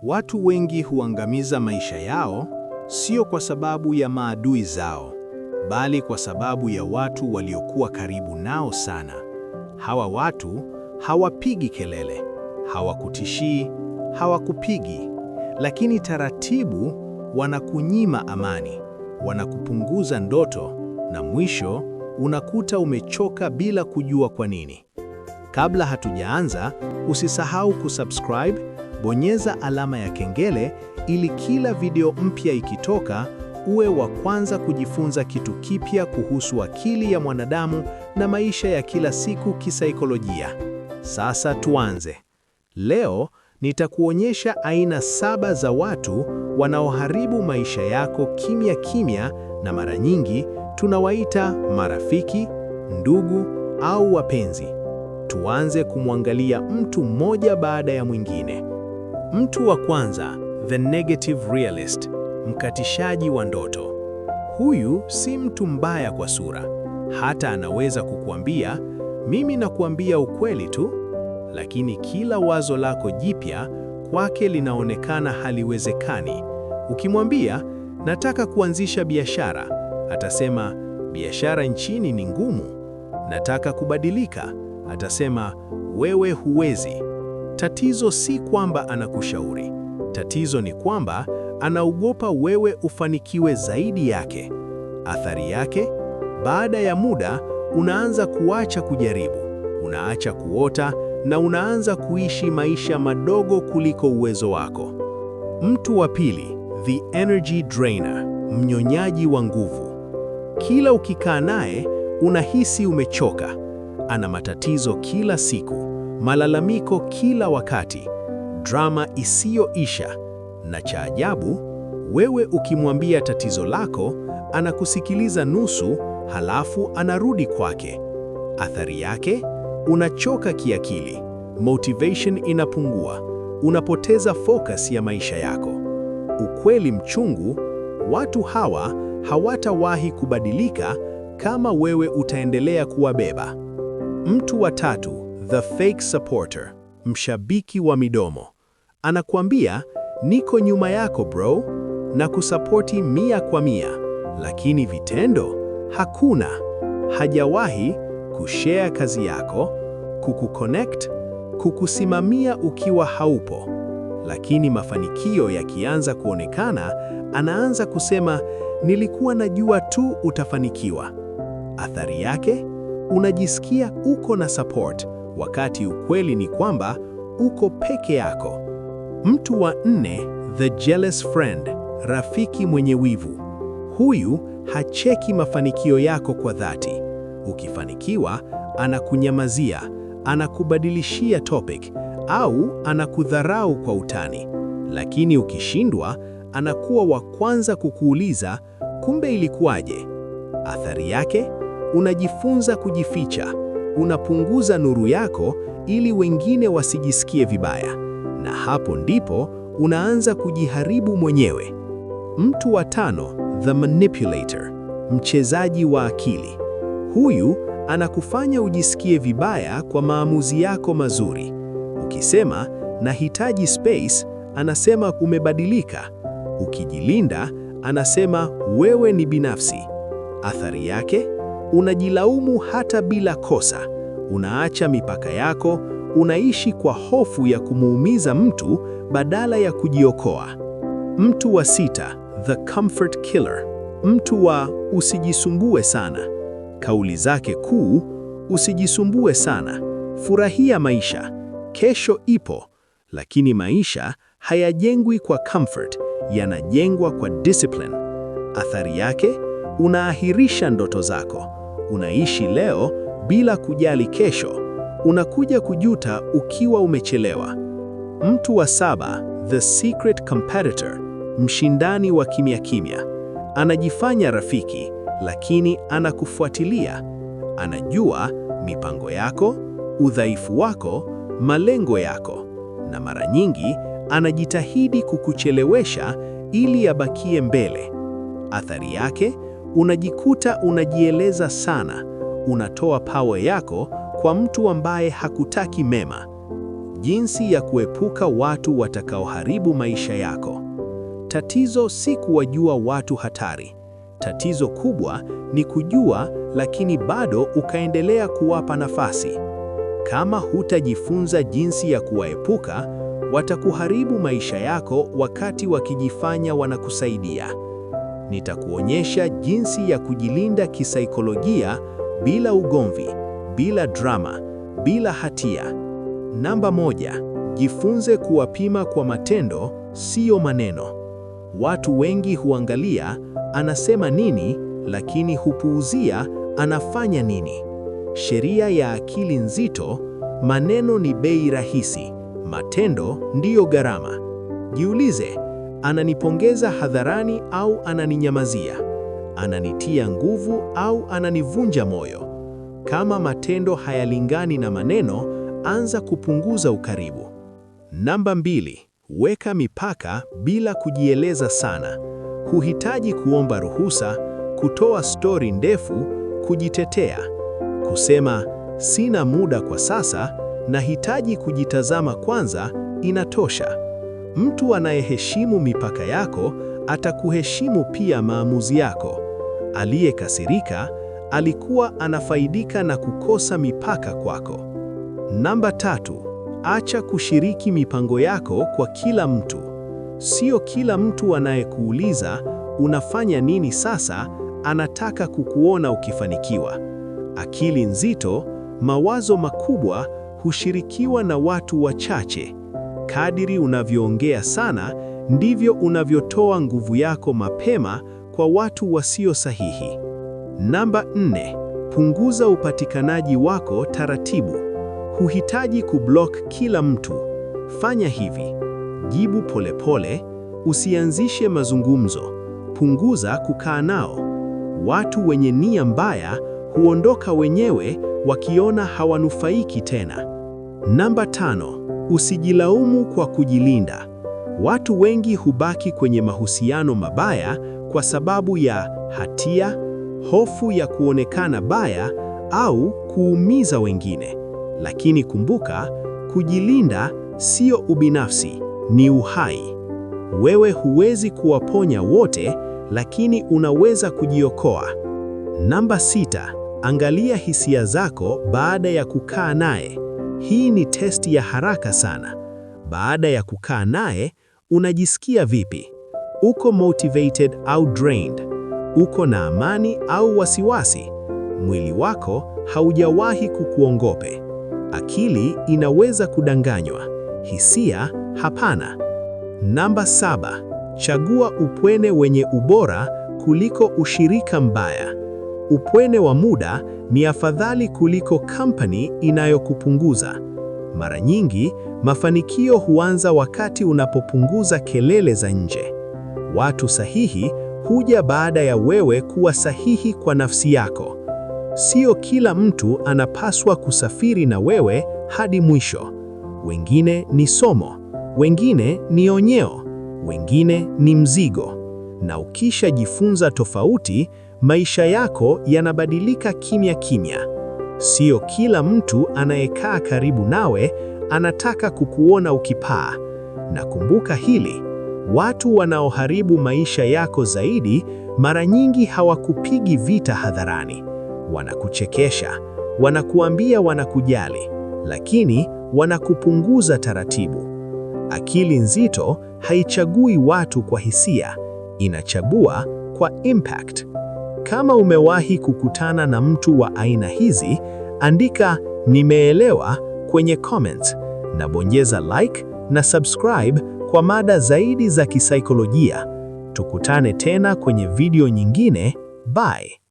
Watu wengi huangamiza maisha yao, sio kwa sababu ya maadui zao, bali kwa sababu ya watu waliokuwa karibu nao sana. Hawa watu hawapigi kelele, hawakutishii, hawakupigi, lakini taratibu wanakunyima amani, wanakupunguza ndoto, na mwisho unakuta umechoka bila kujua kwa nini. Kabla hatujaanza, usisahau kusubscribe, bonyeza alama ya kengele ili kila video mpya ikitoka uwe wa kwanza kujifunza kitu kipya kuhusu akili ya mwanadamu na maisha ya kila siku kisaikolojia. Sasa tuanze. Leo nitakuonyesha aina 7 za watu wanaoharibu maisha yako kimya kimya, na mara nyingi tunawaita marafiki, ndugu au wapenzi. Tuanze kumwangalia mtu mmoja baada ya mwingine. Mtu wa kwanza, the negative realist, mkatishaji wa ndoto. Huyu si mtu mbaya kwa sura, hata anaweza kukuambia, mimi nakuambia ukweli tu, lakini kila wazo lako jipya kwake linaonekana haliwezekani. Ukimwambia, nataka kuanzisha biashara, atasema, biashara nchini ni ngumu. Nataka kubadilika, atasema, wewe huwezi. Tatizo si kwamba anakushauri. Tatizo ni kwamba anaogopa wewe ufanikiwe zaidi yake. Athari yake, baada ya muda unaanza kuacha kujaribu, unaacha kuota na unaanza kuishi maisha madogo kuliko uwezo wako. Mtu wa pili, the energy drainer, mnyonyaji wa nguvu. Kila ukikaa naye unahisi umechoka. Ana matatizo kila siku, malalamiko kila wakati, drama isiyoisha. Na cha ajabu, wewe ukimwambia tatizo lako, anakusikiliza nusu, halafu anarudi kwake. Athari yake, unachoka kiakili, motivation inapungua, unapoteza focus ya maisha yako. Ukweli mchungu, watu hawa hawatawahi kubadilika kama wewe utaendelea kuwabeba. Mtu wa tatu, the fake supporter, mshabiki wa midomo. Anakuambia, niko nyuma yako bro, na kusapoti 100%, lakini vitendo hakuna. Hajawahi kushare kazi yako, kukuconnect, kukusimamia ukiwa haupo. Lakini mafanikio yakianza kuonekana, anaanza kusema, nilikuwa najua tu utafanikiwa. Athari yake, unajisikia uko na support, wakati ukweli ni kwamba uko peke yako. Mtu wa 4, the jealous friend, rafiki mwenye wivu. Huyu hacheki mafanikio yako kwa dhati. Ukifanikiwa, anakunyamazia, anakubadilishia topic, au anakudharau kwa utani. Lakini ukishindwa, anakuwa wa kwanza kukuuliza, kumbe ilikuwaje? Athari yake, unajifunza kujificha, unapunguza nuru yako ili wengine wasijisikie vibaya, na hapo ndipo unaanza kujiharibu mwenyewe. Mtu wa 5, the manipulator, mchezaji wa akili. Huyu anakufanya ujisikie vibaya kwa maamuzi yako mazuri. Ukisema, nahitaji space, anasema umebadilika. Ukijilinda, anasema wewe ni binafsi. Athari yake, unajilaumu hata bila kosa, unaacha mipaka yako, unaishi kwa hofu ya kumuumiza mtu badala ya kujiokoa. Mtu wa 6, the comfort killer, mtu wa usijisumbue sana. Kauli zake kuu, usijisumbue sana, furahia maisha, kesho ipo. Lakini maisha hayajengwi kwa comfort, yanajengwa kwa discipline. Athari yake, unaahirisha ndoto zako, unaishi leo bila kujali kesho, unakuja kujuta ukiwa umechelewa. Mtu wa 7, the secret competitor, mshindani wa kimya kimya. Anajifanya rafiki, lakini anakufuatilia. Anajua mipango yako, udhaifu wako, malengo yako, na mara nyingi anajitahidi kukuchelewesha ili abakie mbele. Athari yake, unajikuta unajieleza sana, unatoa power yako kwa mtu ambaye hakutaki mema. Jinsi ya kuepuka watu watakaoharibu maisha yako. Tatizo si kuwajua watu hatari. Tatizo kubwa ni kujua lakini bado ukaendelea kuwapa nafasi. Kama hutajifunza jinsi ya kuwaepuka, watakuharibu maisha yako wakati wakijifanya wanakusaidia. Nitakuonyesha jinsi ya kujilinda kisaikolojia bila ugomvi, bila drama, bila hatia. Namba 1, jifunze kuwapima kwa matendo, sio maneno. Watu wengi huangalia anasema nini, lakini hupuuzia anafanya nini. Sheria ya akili nzito: maneno ni bei rahisi, matendo ndiyo gharama. Jiulize, ananipongeza hadharani au ananinyamazia? Ananitia nguvu au ananivunja moyo? Kama matendo hayalingani na maneno, anza kupunguza ukaribu. Namba 2, weka mipaka bila kujieleza sana. Huhitaji kuomba ruhusa, kutoa stori ndefu, kujitetea. Kusema sina muda kwa sasa, nahitaji kujitazama kwanza, inatosha. Mtu anayeheshimu mipaka yako atakuheshimu pia maamuzi yako. Aliyekasirika alikuwa anafaidika na kukosa mipaka kwako. Namba 3, acha kushiriki mipango yako kwa kila mtu. Sio kila mtu anayekuuliza unafanya nini sasa anataka kukuona ukifanikiwa. Akili nzito, mawazo makubwa hushirikiwa na watu wachache. Kadiri unavyoongea sana, ndivyo unavyotoa nguvu yako mapema kwa watu wasio sahihi. Namba 4, punguza upatikanaji wako taratibu. Huhitaji kublock kila mtu. Fanya hivi: jibu polepole, usianzishe mazungumzo, punguza kukaa nao. Watu wenye nia mbaya huondoka wenyewe wakiona hawanufaiki tena. Namba 5, usijilaumu kwa kujilinda. Watu wengi hubaki kwenye mahusiano mabaya kwa sababu ya hatia, hofu ya kuonekana baya au kuumiza wengine. Lakini kumbuka, kujilinda sio ubinafsi, ni uhai. Wewe huwezi kuwaponya wote, lakini unaweza kujiokoa. Namba 6, angalia hisia zako baada ya kukaa naye. Hii ni testi ya haraka sana. Baada ya kukaa naye, unajisikia vipi? Uko motivated au drained? Uko na amani au wasiwasi? Mwili wako haujawahi kukuongope. Akili inaweza kudanganywa, hisia hapana. Namba 7, chagua upweke wenye ubora kuliko ushirika mbaya. Upweke wa muda ni afadhali kuliko kampani inayokupunguza. Mara nyingi, mafanikio huanza wakati unapopunguza kelele za nje. Watu sahihi huja baada ya wewe kuwa sahihi kwa nafsi yako. Sio kila mtu anapaswa kusafiri na wewe hadi mwisho. Wengine ni somo, wengine ni onyeo, wengine ni mzigo. Na ukishajifunza tofauti, maisha yako yanabadilika kimya kimya. Sio kila mtu anayekaa karibu nawe anataka kukuona ukipaa. Na kumbuka hili, watu wanaoharibu maisha yako zaidi mara nyingi hawakupigi vita hadharani. Wanakuchekesha, wanakuambia wanakujali, lakini wanakupunguza taratibu. Akili nzito haichagui watu kwa hisia, inachagua kwa impact. Kama umewahi kukutana na mtu wa aina hizi, andika nimeelewa kwenye comments na bonyeza like na subscribe kwa mada zaidi za kisaikolojia. Tukutane tena kwenye video nyingine. Bye.